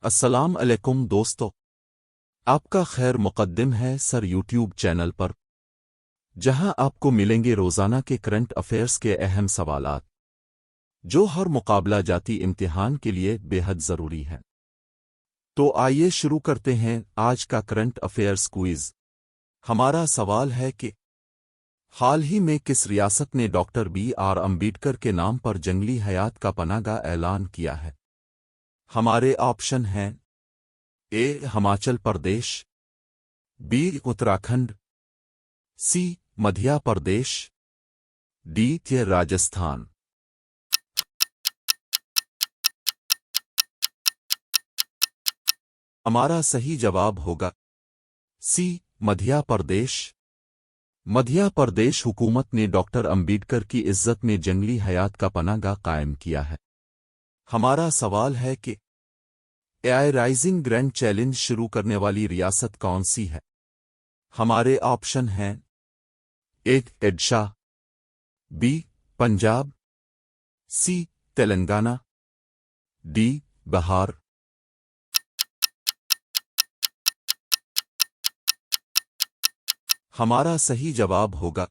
السلام علیکم دوستو، آپ کا خیر مقدم ہے سر یوٹیوب چینل پر، جہاں آپ کو ملیں گے روزانہ کے کرنٹ افیئرز کے اہم سوالات جو ہر مقابلہ جاتی امتحان کے لیے بے حد ضروری ہیں۔ تو آئیے شروع کرتے ہیں آج کا کرنٹ افیئرز کوئز۔ ہمارا سوال ہے کہ حال ہی میں کس ریاست نے ڈاکٹر بی آر امبیڈکر کے نام پر جنگلی حیات کا پناہ گاہ اعلان کیا ہے؟ ہمارے آپشن ہیں: A Himachal Pradesh, B Uttarakhand, C Madhya Pradesh, D Rajasthan. ہمارا صحیح جواب ہوگا سی مدھیہ پردیش۔ مدھیہ پردیش حکومت نے ڈاکٹر امبیڈکر کی عزت میں جنگلی حیات کا پناہ گاہ قائم کیا ہے۔ ہمارا سوال ہے کہ اے آئی رائزنگ گرینڈ چیلنج شروع کرنے والی ریاست کون سی ہے؟ ہمارے آپشن ہیں: A Odisha, B Punjab, C Telangana, D Bihar. ہمارا صحیح جواب ہوگا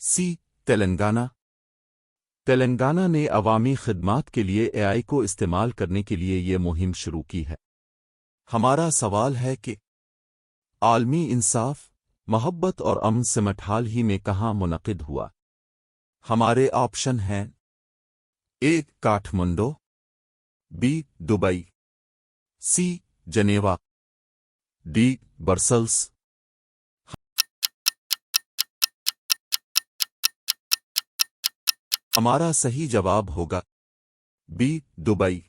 سی تلنگانہ۔ تلنگانہ نے عوامی خدمات کے لیے اے آئی کو استعمال کرنے کے لیے یہ مہم شروع کی ہے۔ ہمارا سوال ہے کہ عالمی انصاف، محبت اور امن سمٹ حال ہی میں کہاں منعقد ہوا؟ ہمارے آپشن ہیں: A Kathmandu, B Dubai, C Geneva, D Brussels. ہمارا صحیح جواب ہوگا بی دبئی۔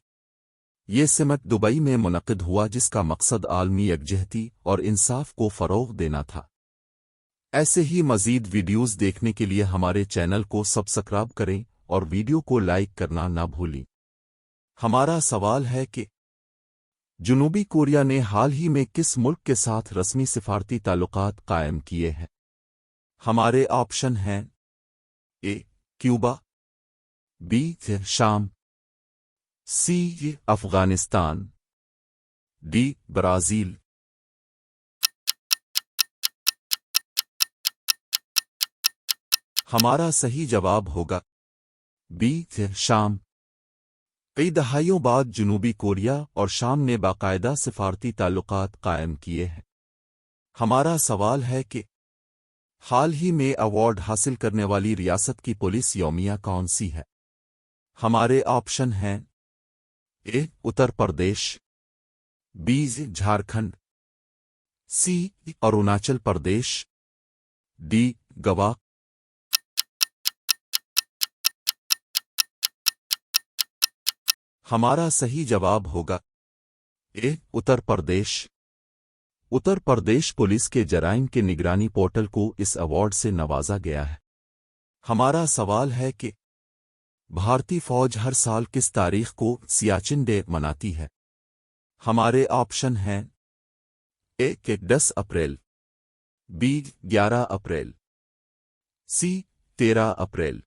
یہ سمٹ دبئی میں منعقد ہوا، جس کا مقصد عالمی یکجہتی اور انصاف کو فروغ دینا تھا۔ ایسے ہی مزید ویڈیوز دیکھنے کے لیے ہمارے چینل کو سبسکرائب کریں اور ویڈیو کو لائک کرنا نہ بھولیں۔ ہمارا سوال ہے کہ جنوبی کوریا نے حال ہی میں کس ملک کے ساتھ رسمی سفارتی تعلقات قائم کیے ہیں؟ ہمارے آپشن ہیں: اے کیوبا، بی شام، سی افغانستان، ڈی برازیل۔ ہمارا صحیح جواب ہوگا بی شام۔ کئی دہائیوں بعد جنوبی کوریا اور شام نے باقاعدہ سفارتی تعلقات قائم کیے ہیں۔ ہمارا سوال ہے کہ حال ہی میں ایوارڈ حاصل کرنے والی ریاست کی پولیس یومیہ کون سی ہے؟ ہمارے آپشن ہیں: A Uttar Pradesh, B Jharkhand, C Arunachal Pradesh, D Goa. ہمارا صحیح جواب ہوگا اے اتر پردیش۔ اتر پردیش پولیس کے جرائم کے نگرانی پورٹل کو اس ایوارڈ سے نوازا گیا ہے۔ ہمارا سوال ہے کہ بھارتی فوج ہر سال کس تاریخ کو سیاچن ڈے مناتی ہے؟ ہمارے آپشن ہیں: A 10 April, B 11 April, C 13 April,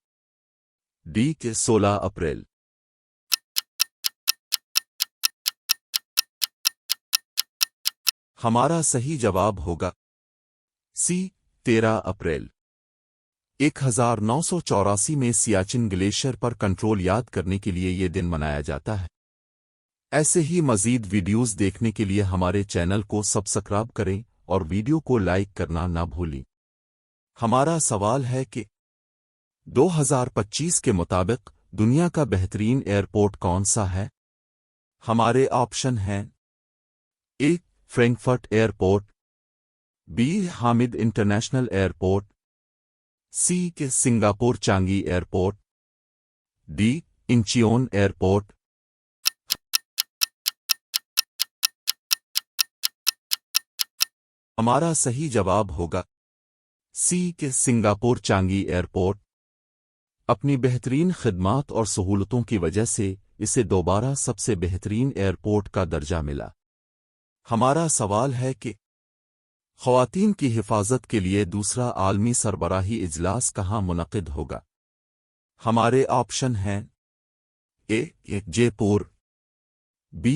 D 16 April. ہمارا صحیح جواب ہوگا سی 13 اپریل۔ 1984 میں سیاچن گلیشیئر پر کنٹرول یاد کرنے کے لیے یہ دن منایا جاتا ہے۔ ایسے ہی مزید ویڈیوز دیکھنے کے لیے ہمارے چینل کو سبسکرائب کریں اور ویڈیو کو لائک کرنا نہ بھولیں۔ ہمارا سوال ہے کہ 2025 کے مطابق دنیا کا بہترین ایئرپورٹ کون سا ہے؟ ہمارے آپشن ہیں: A Frankfurt airport, B Hamid international airport, C Singapore Changi airport, D Incheon airport. ہمارا صحیح جواب ہوگا سی سنگاپور چانگی ایئرپورٹ۔ اپنی بہترین خدمات اور سہولتوں کی وجہ سے اسے دوبارہ سب سے بہترین ایئرپورٹ کا درجہ ملا۔ ہمارا سوال ہے کہ خواتین کی حفاظت کے لیے دوسرا عالمی سربراہی اجلاس کہاں منعقد ہوگا؟ ہمارے آپشن ہیں: اے جے پور، بی